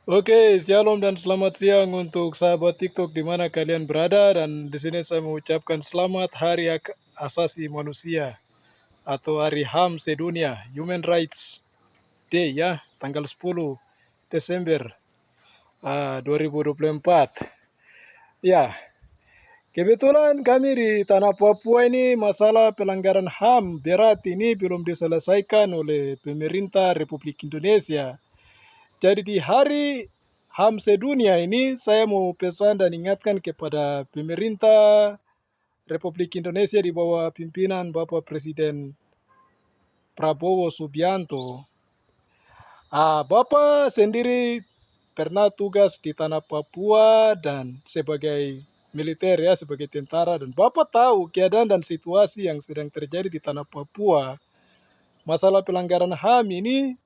Oke, shalom dan selamat siang untuk sahabat TikTok di mana kalian berada, dan di sini saya mengucapkan selamat Hari Asasi Manusia atau Hari HAM sedunia, Human Rights Day ya, tanggal 10 Desember 2024. Ya, kebetulan kami di tanah Papua ini masalah pelanggaran HAM berat ini belum diselesaikan oleh pemerintah Republik Indonesia. Jadi di hari HAM sedunia ini saya mau pesan dan ingatkan kepada pemerintah Republik Indonesia di bawah pimpinan Bapak Presiden Prabowo Subianto. Bapak sendiri pernah tugas di tanah Papua dan sebagai militer ya, sebagai tentara, dan Bapak tahu keadaan dan situasi yang sedang terjadi di tanah Papua. Masalah pelanggaran HAM ini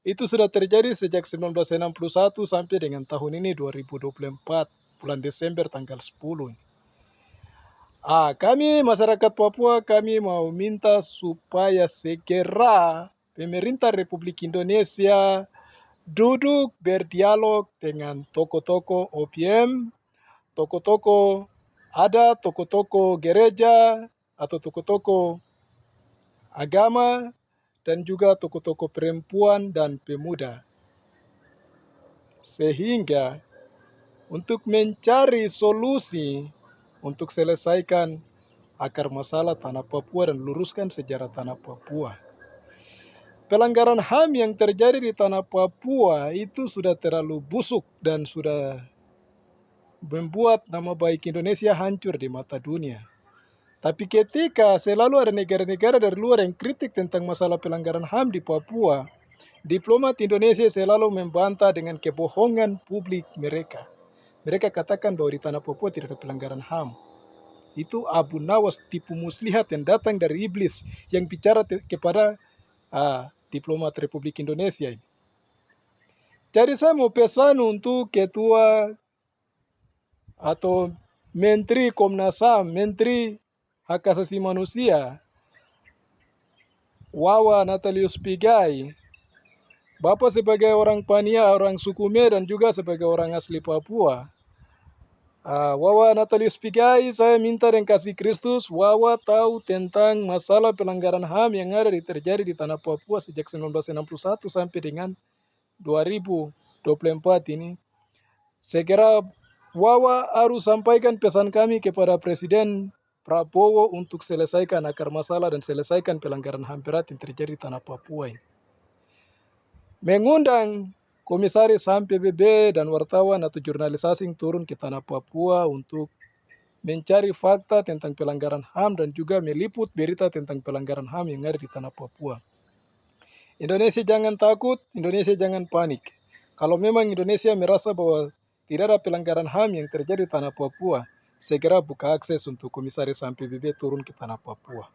itu sudah terjadi sejak 1961 sampai dengan tahun ini 2024, bulan Desember tanggal 10. Kami masyarakat Papua, kami mau minta supaya segera pemerintah Republik Indonesia duduk berdialog dengan tokoh-tokoh OPM, tokoh-tokoh adat, tokoh-tokoh gereja atau tokoh-tokoh agama, dan juga tokoh-tokoh perempuan dan pemuda. Sehingga untuk mencari solusi untuk selesaikan akar masalah tanah Papua dan luruskan sejarah tanah Papua. Pelanggaran HAM yang terjadi di tanah Papua itu sudah terlalu busuk dan sudah membuat nama baik Indonesia hancur di mata dunia. Tapi ketika selalu ada negara-negara dari luar yang kritik tentang masalah pelanggaran HAM di Papua, diplomat Indonesia selalu membantah dengan kebohongan publik mereka. Mereka katakan bahwa di tanah Papua tidak ada pelanggaran HAM. Itu Abu Nawas, tipu muslihat yang datang dari iblis yang bicara kepada diplomat Republik Indonesia. Jadi saya mau pesan untuk ketua atau Menteri Komnas HAM, Menteri Hak Asasi Manusia, Wawa Natalius Pigai. Bapak sebagai orang Pania, orang Sukume, dan juga sebagai orang asli Papua. Wawa Natalius Pigai, saya minta dengan kasih Kristus, Wawa tahu tentang masalah pelanggaran HAM yang terjadi di tanah Papua sejak 1961 sampai dengan 2024 ini. Segera Wawa harus sampaikan pesan kami kepada Presiden Prabowo untuk selesaikan akar masalah dan selesaikan pelanggaran HAM berat yang terjadi di tanah Papua ini. Mengundang Komisaris HAM PBB dan wartawan atau jurnalis asing turun ke tanah Papua untuk mencari fakta tentang pelanggaran HAM dan juga meliput berita tentang pelanggaran HAM yang ada di tanah Papua. Indonesia jangan takut, Indonesia jangan panik. Kalau memang Indonesia merasa bahwa tidak ada pelanggaran HAM yang terjadi di tanah Papua, segera buka akses untuk Komisaris HAM PBB turun ke tanah Papua.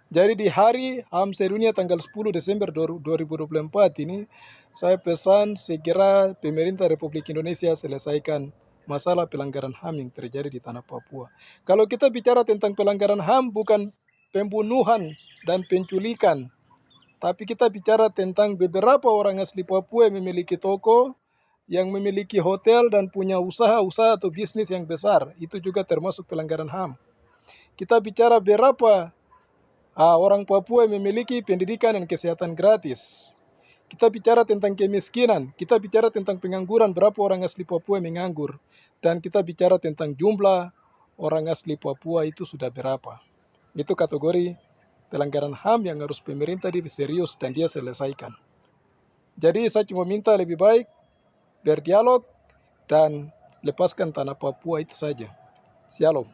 Jadi di hari HAM sedunia tanggal 10 Desember 2024 ini, saya pesan segera pemerintah Republik Indonesia selesaikan masalah pelanggaran HAM yang terjadi di tanah Papua. Kalau kita bicara tentang pelanggaran HAM, bukan pembunuhan dan penculikan, tapi kita bicara tentang beberapa orang asli Papua yang memiliki toko, yang memiliki hotel dan punya usaha-usaha atau bisnis yang besar. Itu juga termasuk pelanggaran HAM. Kita bicara berapa orang Papua yang memiliki pendidikan dan kesehatan gratis. Kita bicara tentang kemiskinan, kita bicara tentang pengangguran, berapa orang asli Papua yang menganggur. Dan kita bicara tentang jumlah orang asli Papua itu sudah berapa. Itu kategori pelanggaran HAM yang harus pemerintah serius dan dia selesaikan. Jadi saya cuma minta lebih baik berdialog dan lepaskan tanah Papua itu saja. Shalom.